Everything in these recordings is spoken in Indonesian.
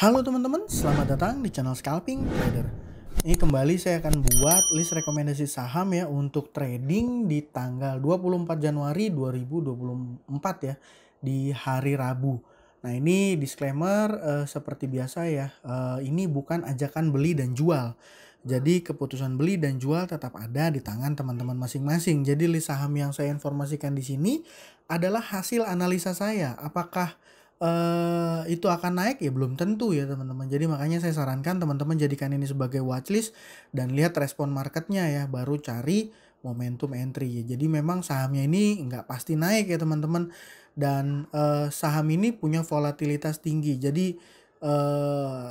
Halo teman-teman, selamat datang di channel Scalping Trader. Ini kembali saya akan buat list rekomendasi saham ya untuk trading di tanggal 24 Januari 2024 ya, di hari Rabu. Nah ini disclaimer seperti biasa ya, ini bukan ajakan beli dan jual. Jadi keputusan beli dan jual tetap ada di tangan teman-teman masing-masing. Jadi list saham yang saya informasikan di sini adalah hasil analisa saya. Apakah itu akan naik? Ya belum tentu ya teman-teman. Jadi makanya saya sarankan teman-teman jadikan ini sebagai watchlist dan lihat respon marketnya ya, baru cari momentum entry. Jadi memang sahamnya ini nggak pasti naik ya teman-teman, dan saham ini punya volatilitas tinggi. Jadi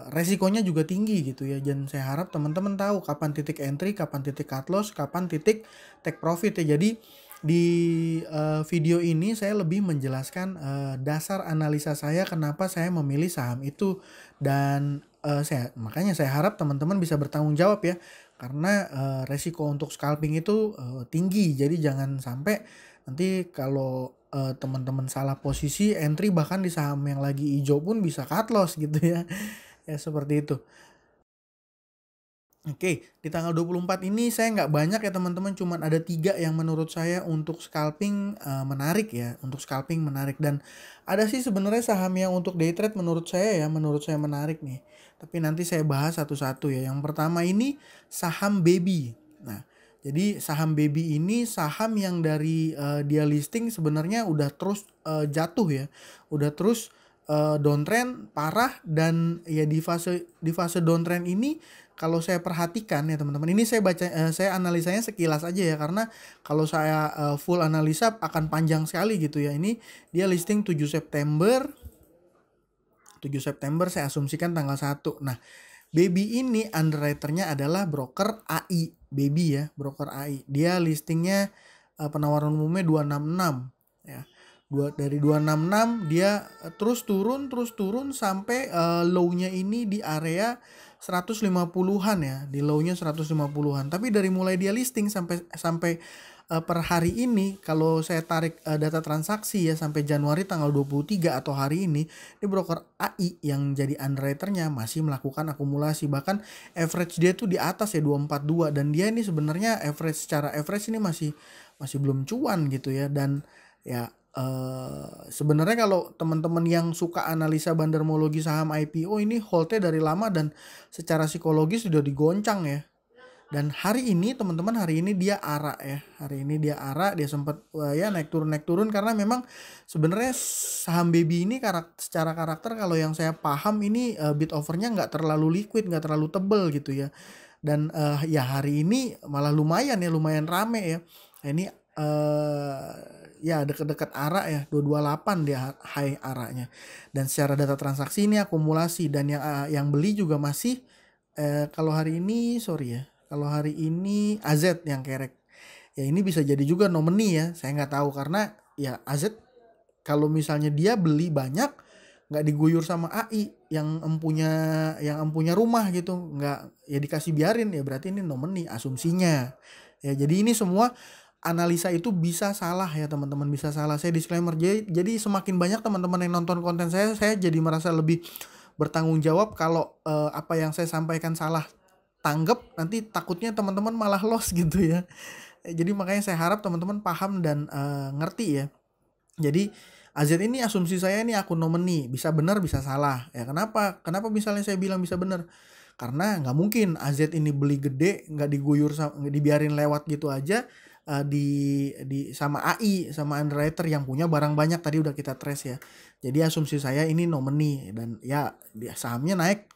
resikonya juga tinggi gitu ya. Dan saya harap teman-teman tahu kapan titik entry, kapan titik cut loss, kapan titik take profit ya. Jadi di video ini saya lebih menjelaskan dasar analisa saya kenapa saya memilih saham itu, dan makanya saya harap teman-teman bisa bertanggung jawab ya, karena resiko untuk scalping itu tinggi. Jadi jangan sampai nanti kalau teman-teman salah posisi entry, bahkan di saham yang lagi hijau pun bisa cut loss gitu ya. Ya seperti itu. Oke, di tanggal 24 ini saya nggak banyak ya teman-teman, cuman ada 3 yang menurut saya untuk scalping menarik ya, untuk scalping menarik. Dan ada sih sebenarnya saham yang untuk day trade menurut saya menarik nih. Tapi nanti saya bahas satu-satu ya. Yang pertama ini saham Baby. Nah, jadi saham Baby ini saham yang dari dia listing sebenarnya udah terus jatuh ya, udah terus downtrend parah. Dan ya di fase downtrend ini kalau saya perhatikan ya teman-teman, ini saya baca saya analisanya sekilas aja ya, karena kalau saya full analisa akan panjang sekali gitu ya. Ini dia listing 7 September saya asumsikan tanggal 1. Nah, Baby ini underwriternya adalah broker AI. Baby ya, broker AI. Dia listingnya penawaran umumnya 266 ya. Dari 266 dia terus turun sampai low-nya ini di area 150-an ya, di low-nya 150-an. Tapi dari mulai dia listing sampai per hari ini, kalau saya tarik data transaksi ya sampai Januari tanggal 23 atau hari ini broker AI yang jadi underwriternya masih melakukan akumulasi. Bahkan average dia tuh di atas ya 242, dan dia ini sebenarnya secara average ini masih belum cuan gitu ya. Dan ya sebenarnya kalau teman-teman yang suka analisa bandarmologi saham IPO ini holdnya dari lama dan secara psikologis sudah digoncang ya. Dan hari ini teman-teman, hari ini dia ARA ya. Hari ini dia ARA, dia sempat ya naik turun karena memang sebenarnya saham Baby ini secara karakter kalau yang saya paham ini bid overnya nggak terlalu liquid, nggak terlalu tebel gitu ya. Dan ya hari ini malah lumayan rame ya. Ini ya deket-deket ARA ya, 228 dia high ARA-nya. Dan secara data transaksi ini akumulasi, dan yang beli juga masih kalau hari ini kalau hari ini AZ yang kerek. Ya ini bisa jadi juga nominee ya, saya nggak tahu, karena ya AZ kalau misalnya dia beli banyak nggak diguyur sama AI yang empunya rumah gitu, nggak ya dikasih biarin, ya berarti ini nominee asumsinya. Ya jadi ini semua analisa itu bisa salah ya teman-teman, bisa salah. Saya disclaimer, jadi semakin banyak teman-teman yang nonton konten saya jadi merasa lebih bertanggung jawab. Kalau apa yang saya sampaikan salah tanggap, nanti takutnya teman-teman malah loss gitu ya. Jadi makanya saya harap teman-teman paham dan ngerti ya. Jadi AZ ini asumsi saya ini akun nominee, bisa benar bisa salah ya. Kenapa misalnya saya bilang bisa benar? Karena nggak mungkin AZ ini beli gede nggak diguyur, nggak dibiarin lewat gitu aja di sama AI, sama underwriter yang punya barang banyak, tadi udah kita trace ya. Jadi asumsi saya ini nominee, dan ya sahamnya naik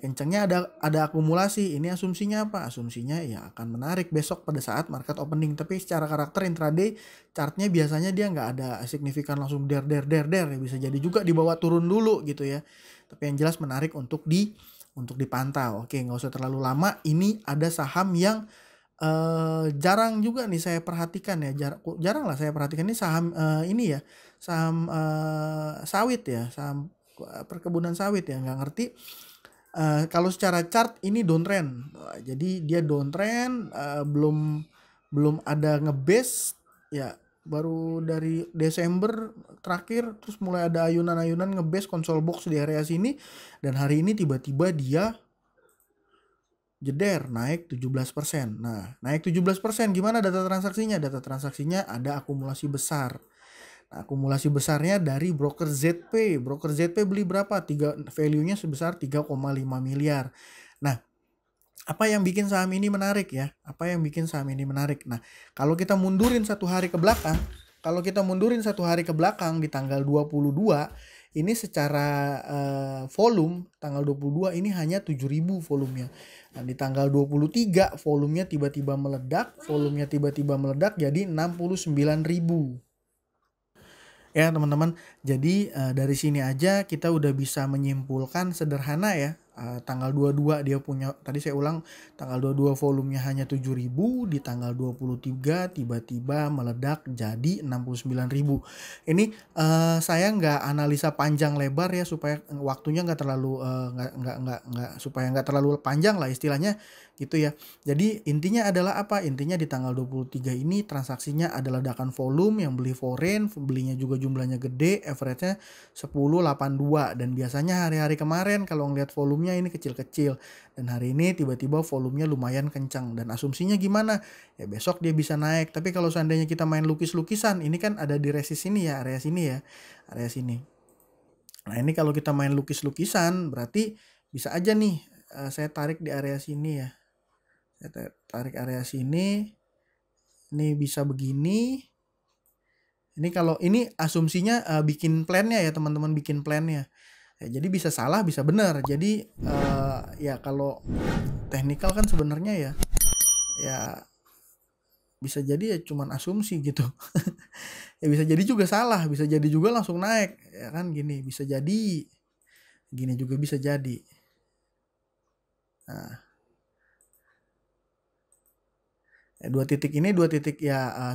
kencengnya ada akumulasi. Ini asumsinya apa? Asumsinya ya akan menarik besok pada saat market opening. Tapi secara karakter intraday chartnya biasanya dia nggak ada signifikan langsung der ya. Bisa jadi juga dibawa turun dulu gitu ya. Tapi yang jelas menarik untuk dipantau. Oke, nggak usah terlalu lama. Ini ada saham yang jarang juga nih saya perhatikan ya, jarang lah saya perhatikan. Ini saham ini ya, saham sawit ya, saham perkebunan sawit ya. Nggak ngerti kalau secara chart ini downtrend. Jadi dia downtrend, belum ada ngebase ya, baru dari Desember terakhir, terus mulai ada ayunan-ayunan ngebase console box di area sini, dan hari ini tiba-tiba dia jeder naik 17%. Nah, naik 17%, gimana data transaksinya? Data transaksinya ada akumulasi besar. Nah, akumulasi besarnya dari broker ZP. Broker ZP beli berapa? Value-nya sebesar 3,5 miliar. Nah, apa yang bikin saham ini menarik ya? Apa yang bikin saham ini menarik? Nah, kalau kita mundurin satu hari ke belakang, di tanggal 22, ini secara volume, tanggal 22 ini hanya 7.000 volumenya. Nah, di tanggal 23 volumenya tiba-tiba meledak jadi 69.000. Ya teman-teman, jadi dari sini aja kita udah bisa menyimpulkan sederhana ya. Tanggal 22 dia punya, tadi saya ulang, tanggal 22 volumenya hanya 7.000, di tanggal 23 tiba-tiba meledak jadi 69.000. Ini saya nggak analisa panjang lebar ya, supaya waktunya nggak terlalu supaya nggak terlalu panjang lah istilahnya gitu ya. Jadi intinya adalah apa? Intinya di tanggal 23 ini transaksinya ada ledakan volume, yang beli foreign, belinya juga jumlahnya gede, average-nya 10.82, dan biasanya hari-hari kemarin kalau ngeliat volumenya ini kecil-kecil, dan hari ini tiba-tiba volumenya lumayan kencang. Dan asumsinya gimana? Ya besok dia bisa naik. Tapi kalau seandainya kita main lukis-lukisan, ini kan ada di resist sini ya, area sini ya, area sini. Nah ini kalau kita main lukis-lukisan berarti bisa aja nih saya tarik di area sini ya. Saya tarik area sini, ini bisa begini. Ini kalau ini asumsinya bikin plannya ya teman-teman, bikin plannya. Ya, jadi bisa salah, bisa benar. Jadi ya kalau teknikal kan sebenarnya ya bisa jadi ya cuman asumsi gitu. Ya bisa jadi juga salah, bisa jadi juga langsung naik, ya kan gini, bisa jadi gini juga bisa jadi. Nah, dua titik ini dua titik ya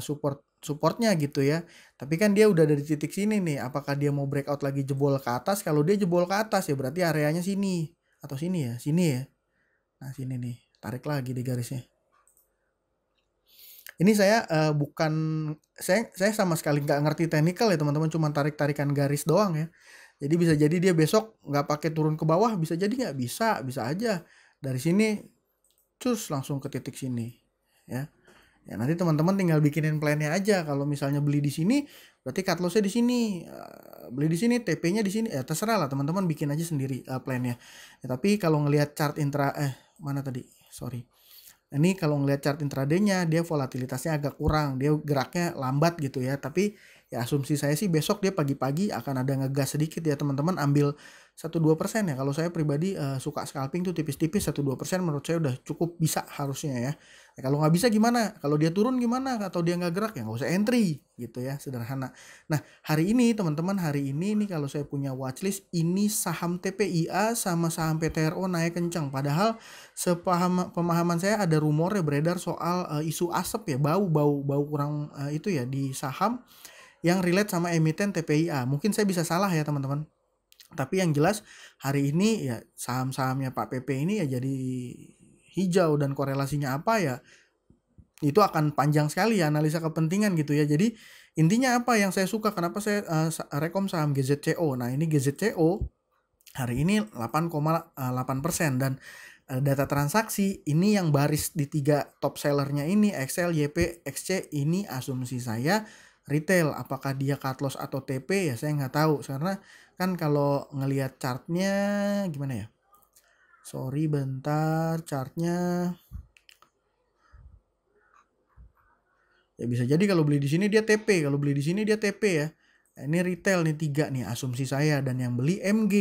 supportnya gitu ya. Tapi kan dia udah dari titik sini nih. Apakah dia mau breakout lagi jebol ke atas? Kalau dia jebol ke atas ya berarti areanya sini atau sini ya, sini ya. Nah sini nih, tarik lagi di garisnya. Ini saya bukan, saya sama sekali nggak ngerti teknikal ya teman-teman, cuma tarik-tarikan garis doang ya. Jadi bisa jadi dia besok nggak pakai turun ke bawah, bisa jadi nggak, bisa aja dari sini cus langsung ke titik sini ya. Ya nanti teman-teman tinggal bikinin plannya aja. Kalau misalnya beli di sini berarti cut loss-nya di sini, beli di sini, TP-nya di sini, ya terserah lah teman-teman, bikin aja sendiri plannya. Ya, tapi kalau ngelihat chart mana tadi, sorry. Ini kalau ngelihat chart intraday-nya dia volatilitasnya agak kurang, dia geraknya lambat gitu ya. Tapi ya asumsi saya sih besok dia pagi-pagi akan ada ngegas sedikit ya teman-teman, ambil 1-2% ya. Kalau saya pribadi suka scalping tuh tipis-tipis, 1-2% menurut saya udah cukup bisa harusnya ya. Kalau nggak bisa gimana? Kalau dia turun gimana? Atau dia nggak gerak ya nggak usah entry gitu ya, sederhana. Nah hari ini teman-teman, hari ini nih kalau saya punya watchlist, ini saham TPIA sama saham PTRO naik kencang. Padahal pemahaman saya ada rumornya beredar soal isu asap ya, bau kurang itu ya di saham yang relate sama emiten TPIA. Mungkin saya bisa salah ya teman-teman. Tapi yang jelas hari ini ya saham-sahamnya Pak PP ini ya jadi hijau, dan korelasinya apa ya itu akan panjang sekali ya, analisa kepentingan gitu ya. Jadi intinya apa yang saya suka, kenapa saya rekom saham GZCO. Nah ini GZCO hari ini 8,8%, dan data transaksi ini yang baris di 3 top sellernya ini XL, YP, XC, ini asumsi saya retail. Apakah dia cut loss atau TP ya saya nggak tahu, karena kan kalau ngelihat chartnya gimana ya, sorry bentar, chartnya ya bisa jadi kalau beli di sini dia TP, kalau beli di sini dia TP ya. Nah, ini retail nih 3 nih asumsi saya, dan yang beli MG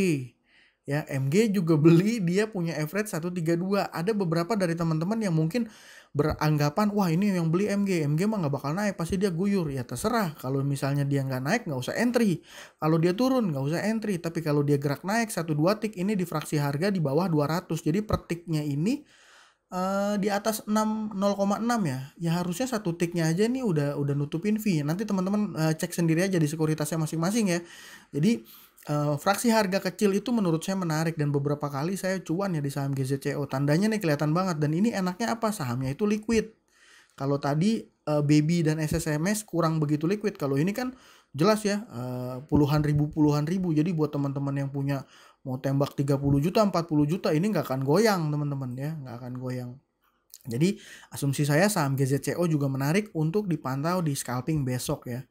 ya, MG juga beli, dia punya average 132. Ada beberapa dari teman-teman yang mungkin beranggapan wah ini yang beli MG mah nggak bakal naik, pasti dia guyur. Ya terserah, kalau misalnya dia nggak naik nggak usah entry, kalau dia turun nggak usah entry. Tapi kalau dia gerak naik 1-2 tick, ini di fraksi harga di bawah 200, jadi per ticknya ini di atas 0,6 ya. Ya harusnya 1 ticknya aja nih udah nutupin fee. Nanti teman-teman cek sendiri aja di sekuritasnya masing-masing ya. Jadi fraksi harga kecil itu menurut saya menarik, dan beberapa kali saya cuan ya di saham GZCO. Tandanya nih kelihatan banget, dan ini enaknya apa, sahamnya itu liquid. Kalau tadi Baby dan SSMS kurang begitu liquid. Kalau ini kan jelas ya, puluhan ribu. Jadi buat teman-teman yang punya mau tembak 30 juta, 40 juta, ini nggak akan goyang teman-teman ya, nggak akan goyang. Jadi asumsi saya saham GZCO juga menarik untuk dipantau di scalping besok ya.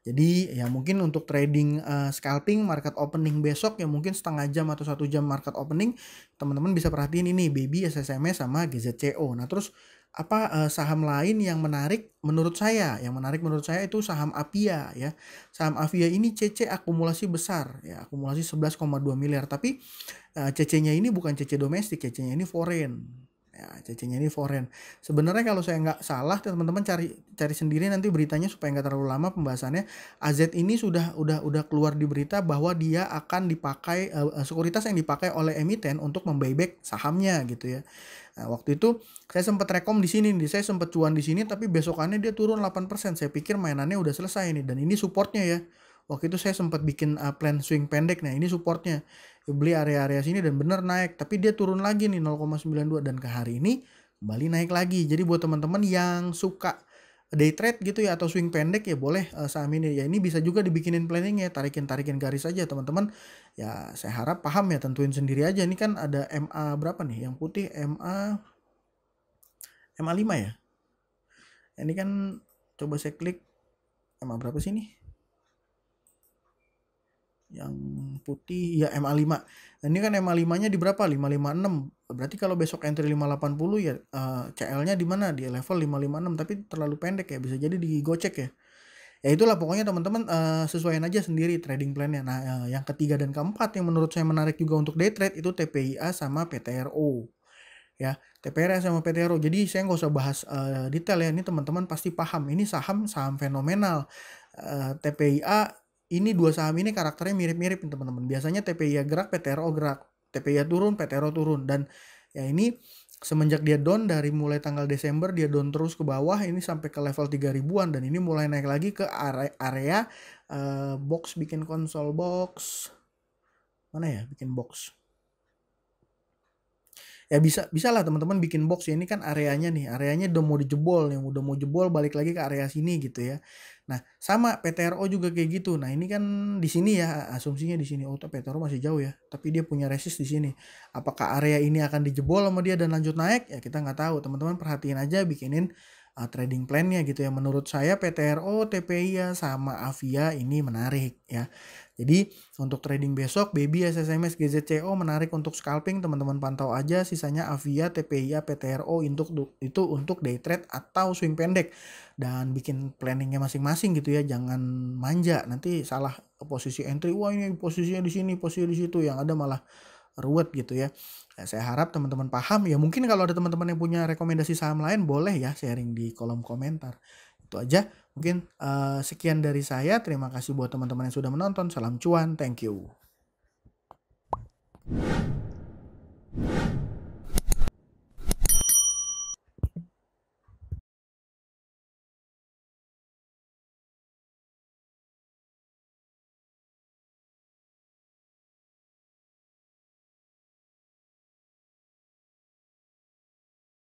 Jadi ya mungkin untuk trading scalping market opening besok ya mungkin setengah jam atau 1 jam market opening, teman-teman bisa perhatiin ini Baby, SSMS sama GZCO. Nah terus apa saham lain yang menarik menurut saya? Yang menarik menurut saya itu saham Avia ya. Saham Avia ini CC akumulasi besar ya, akumulasi 11,2 miliar. Tapi CC-nya ini bukan CC domestik, CC-nya ini foreign. Ya, CC-nya ini foreign. Sebenarnya kalau saya nggak salah, teman-teman cari sendiri nanti beritanya supaya nggak terlalu lama pembahasannya. AZ ini sudah keluar di berita bahwa dia akan dipakai sekuritas yang dipakai oleh emiten untuk membuyback sahamnya gitu ya. Nah, waktu itu saya sempat rekom di sini nih, saya sempat cuan di sini tapi besokannya dia turun 8%. Saya pikir mainannya udah selesai nih dan ini supportnya ya. Waktu itu saya sempat bikin plan swing pendek. Nah, ini supportnya. Beli area-area sini dan bener naik, tapi dia turun lagi nih 0,92 dan ke hari ini kembali naik lagi. Jadi buat teman-teman yang suka day trade gitu ya atau swing pendek ya boleh saham ini ya, ini bisa juga dibikinin planning ya, tarikin garis aja teman-teman ya. Saya harap paham ya, tentuin sendiri aja. Ini kan ada MA berapa nih yang putih, MA 5 ya. Ini kan coba saya klik MA berapa sih nih yang putih ya, MA5. Nah, ini kan MA5 nya di berapa? 556. Berarti kalau besok entry 580 ya CL-nya di mana? Di level 556, tapi terlalu pendek ya, bisa jadi digocek ya. Ya itulah pokoknya teman-teman sesuaiin aja sendiri trading plan-nya. Nah, yang ketiga dan keempat yang menurut saya menarik juga untuk day trade itu TPIA sama PTRO. Ya, TPRA sama PTRO. Jadi saya nggak usah bahas detail ya. Ini teman-teman pasti paham. Ini saham fenomenal. TPIA ini dua saham ini karakternya mirip-mirip teman-teman. Biasanya TPIA gerak, PTRO gerak. TPIA turun, PTRO turun. Dan ya ini semenjak dia down dari mulai tanggal Desember dia down terus ke bawah ini sampai ke level 3 ribuan dan ini mulai naik lagi ke area box, bikin konsol box. Mana ya bikin box? Ya bisa lah teman-teman bikin box ya, ini kan areanya udah mau dijebol, yang udah mau jebol balik lagi ke area sini gitu ya. Nah sama PTRO juga kayak gitu. Nah ini kan di sini ya asumsinya di sini, PTRO masih jauh ya, tapi dia punya resist di sini. Apakah area ini akan dijebol sama dia dan lanjut naik ya, kita nggak tahu. Teman-teman perhatiin aja, bikinin trading plan-nya gitu ya. Menurut saya PTRO, TPIA sama Avia ini menarik ya. Jadi untuk trading besok Baby, SSMS, GZCO menarik untuk scalping, teman-teman pantau aja. Sisanya Avia, TPIA, PTRO untuk day trade atau swing pendek, dan bikin planningnya masing-masing gitu ya. Jangan manja, nanti salah posisi entry. Wah ini posisinya di sini, posisi di situ, yang ada malah ruwet gitu ya. Ya, saya harap teman-teman paham ya. Mungkin kalau ada teman-teman yang punya rekomendasi saham lain boleh ya sharing di kolom komentar. Itu aja mungkin sekian dari saya. Terima kasih buat teman-teman yang sudah menonton. Salam cuan, thank you.